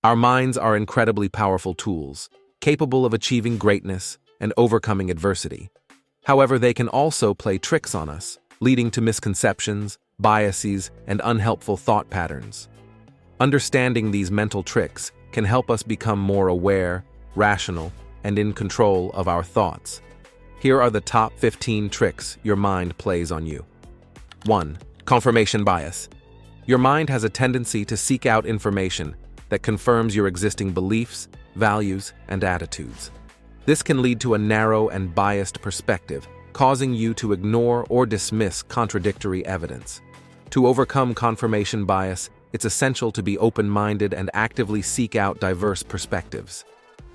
Our minds are incredibly powerful tools, capable of achieving greatness and overcoming adversity. However, they can also play tricks on us, leading to misconceptions, biases, and unhelpful thought patterns. Understanding these mental tricks can help us become more aware, rational, and in control of our thoughts. Here are the top 15 tricks your mind plays on you. 1. Confirmation bias. Your mind has a tendency to seek out information that confirms your existing beliefs, values, and attitudes. This can lead to a narrow and biased perspective, causing you to ignore or dismiss contradictory evidence. To overcome confirmation bias, it's essential to be open-minded and actively seek out diverse perspectives.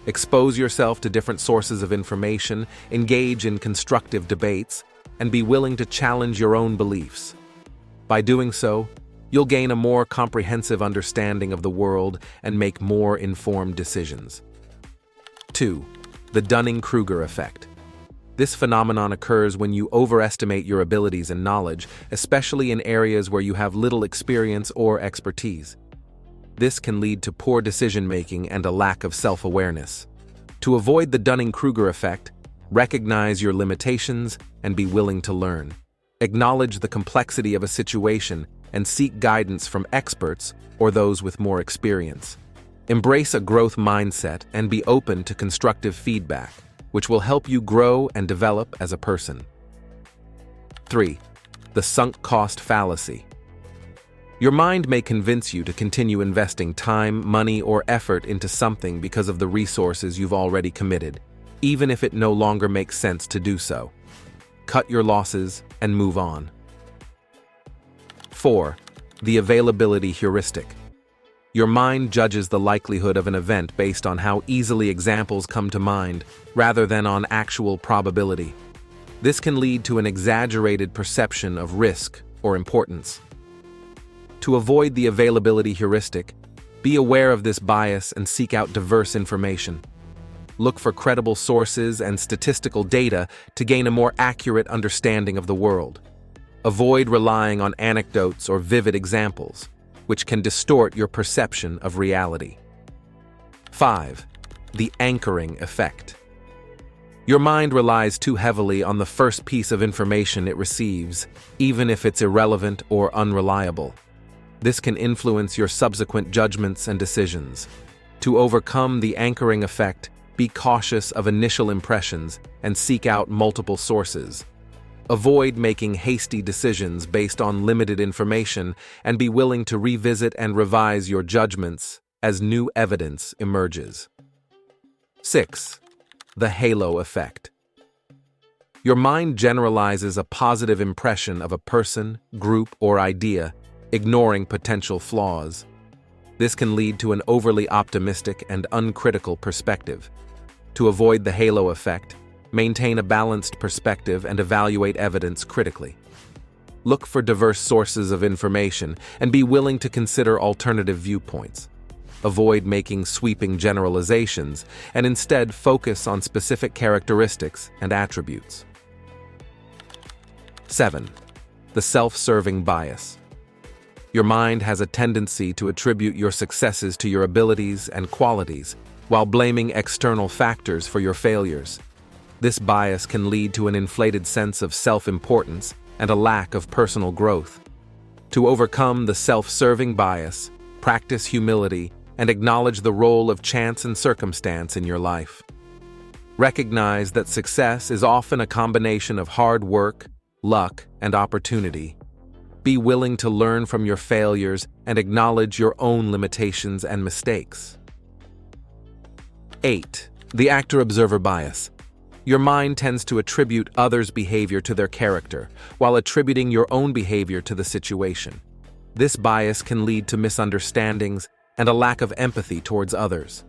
Expose yourself to different sources of information, engage in constructive debates, and be willing to challenge your own beliefs. By doing so, you'll gain a more comprehensive understanding of the world and make more informed decisions. 2. The Dunning-Kruger Effect. This phenomenon occurs when you overestimate your abilities and knowledge, especially in areas where you have little experience or expertise. This can lead to poor decision-making and a lack of self-awareness. To avoid the Dunning-Kruger effect, recognize your limitations and be willing to learn. Acknowledge the complexity of a situation and seek guidance from experts or those with more experience. Embrace a growth mindset and be open to constructive feedback, which will help you grow and develop as a person. 3. The Sunk Cost Fallacy. Your mind may convince you to continue investing time, money, or effort into something because of the resources you've already committed, even if it no longer makes sense to do so. Cut your losses and move on. 4. The availability heuristic. Your mind judges the likelihood of an event based on how easily examples come to mind, rather than on actual probability. This can lead to an exaggerated perception of risk or importance. To avoid the availability heuristic, be aware of this bias and seek out diverse information. Look for credible sources and statistical data to gain a more accurate understanding of the world. Avoid relying on anecdotes or vivid examples, which can distort your perception of reality. 5. The anchoring effect. Your mind relies too heavily on the first piece of information it receives, even if it's irrelevant or unreliable. This can influence your subsequent judgments and decisions. To overcome the anchoring effect, be cautious of initial impressions and seek out multiple sources. Avoid making hasty decisions based on limited information and be willing to revisit and revise your judgments as new evidence emerges. 6. The halo effect. Your mind generalizes a positive impression of a person, group, or idea, ignoring potential flaws. This can lead to an overly optimistic and uncritical perspective. To avoid the halo effect, maintain a balanced perspective and evaluate evidence critically. Look for diverse sources of information and be willing to consider alternative viewpoints. Avoid making sweeping generalizations and instead focus on specific characteristics and attributes. 7. The self-serving bias. Your mind has a tendency to attribute your successes to your abilities and qualities, while blaming external factors for your failures. This bias can lead to an inflated sense of self-importance and a lack of personal growth. To overcome the self-serving bias, practice humility and acknowledge the role of chance and circumstance in your life. Recognize that success is often a combination of hard work, luck, and opportunity. Be willing to learn from your failures and acknowledge your own limitations and mistakes. 8. The actor-observer bias. Your mind tends to attribute others' behavior to their character, while attributing your own behavior to the situation. This bias can lead to misunderstandings and a lack of empathy towards others.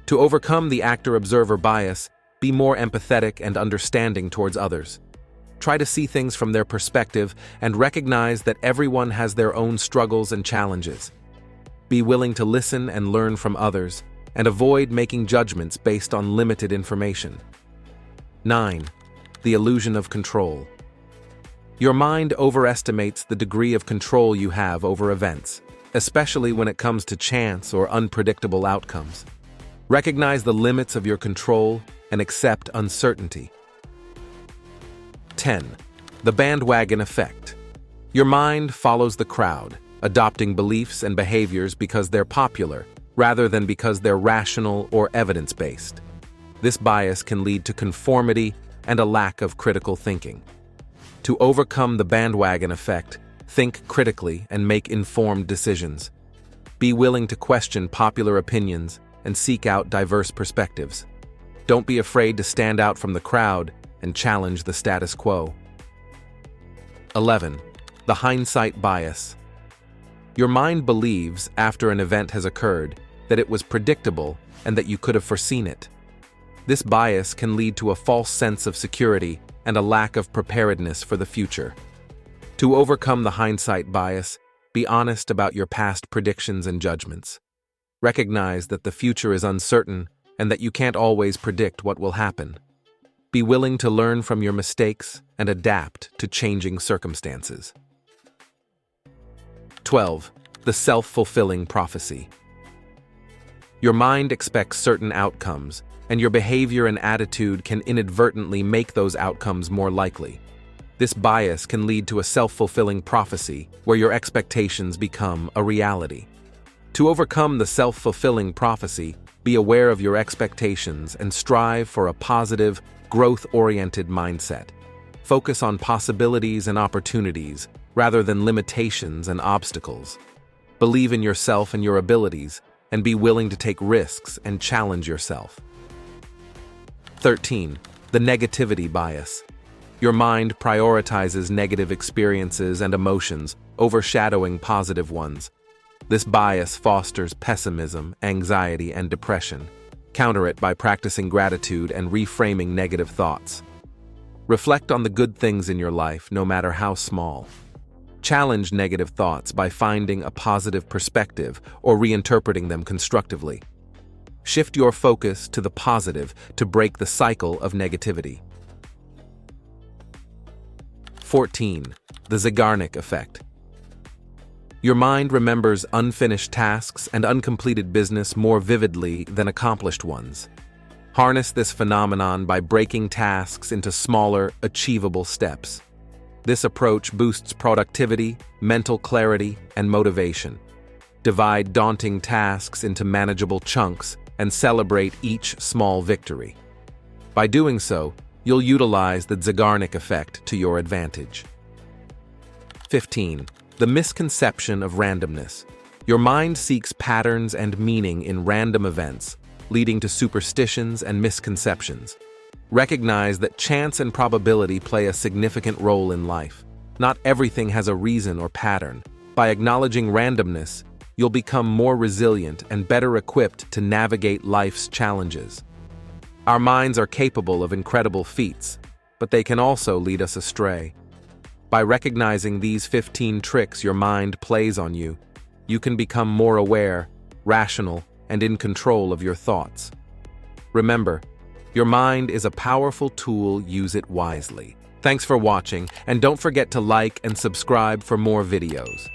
To overcome the actor-observer bias, be more empathetic and understanding towards others. Try to see things from their perspective and recognize that everyone has their own struggles and challenges. Be willing to listen and learn from others, and avoid making judgments based on limited information. 9. The illusion of control. Your mind overestimates the degree of control you have over events. especially when it comes to chance or unpredictable outcomes. Recognize the limits of your control and accept uncertainty. 10. The Bandwagon Effect. Your mind follows the crowd, adopting beliefs and behaviors because they're popular, rather than because they're rational or evidence-based. This bias can lead to conformity and a lack of critical thinking. To overcome the bandwagon effect, think critically and make informed decisions. Be willing to question popular opinions and seek out diverse perspectives. Don't be afraid to stand out from the crowd and challenge the status quo. 11. The hindsight bias. Your mind believes, after an event has occurred, that it was predictable and that you could have foreseen it. This bias can lead to a false sense of security and a lack of preparedness for the future. To overcome the hindsight bias, be honest about your past predictions and judgments. Recognize that the future is uncertain and that you can't always predict what will happen. Be willing to learn from your mistakes and adapt to changing circumstances. 12. The self-fulfilling prophecy. Your mind expects certain outcomes, and your behavior and attitude can inadvertently make those outcomes more likely. This bias can lead to a self-fulfilling prophecy where your expectations become a reality. To overcome the self-fulfilling prophecy, be aware of your expectations and strive for a positive, growth-oriented mindset. Focus on possibilities and opportunities rather than limitations and obstacles. Believe in yourself and your abilities, and be willing to take risks and challenge yourself. 13. The negativity bias. Your mind prioritizes negative experiences and emotions, overshadowing positive ones. This bias fosters pessimism, anxiety, and depression. Counter it by practicing gratitude and reframing negative thoughts. Reflect on the good things in your life, no matter how small. Challenge negative thoughts by finding a positive perspective or reinterpreting them constructively. Shift your focus to the positive to break the cycle of negativity. 14. The Zeigarnik Effect. Your mind remembers unfinished tasks and uncompleted business more vividly than accomplished ones. Harness this phenomenon by breaking tasks into smaller, achievable steps. This approach boosts productivity, mental clarity, and motivation. Divide daunting tasks into manageable chunks and celebrate each small victory. By doing so, you'll utilize the Zeigarnik Effect to your advantage. 15. The misconception of randomness. Your mind seeks patterns and meaning in random events, leading to superstitions and misconceptions. Recognize that chance and probability play a significant role in life. Not everything has a reason or pattern. By acknowledging randomness, you'll become more resilient and better equipped to navigate life's challenges. Our minds are capable of incredible feats, but they can also lead us astray. By recognizing these 15 tricks your mind plays on you, you can become more aware, rational, and in control of your thoughts. Remember, your mind is a powerful tool. Use it wisely. Thanks for watching, and don't forget to like and subscribe for more videos.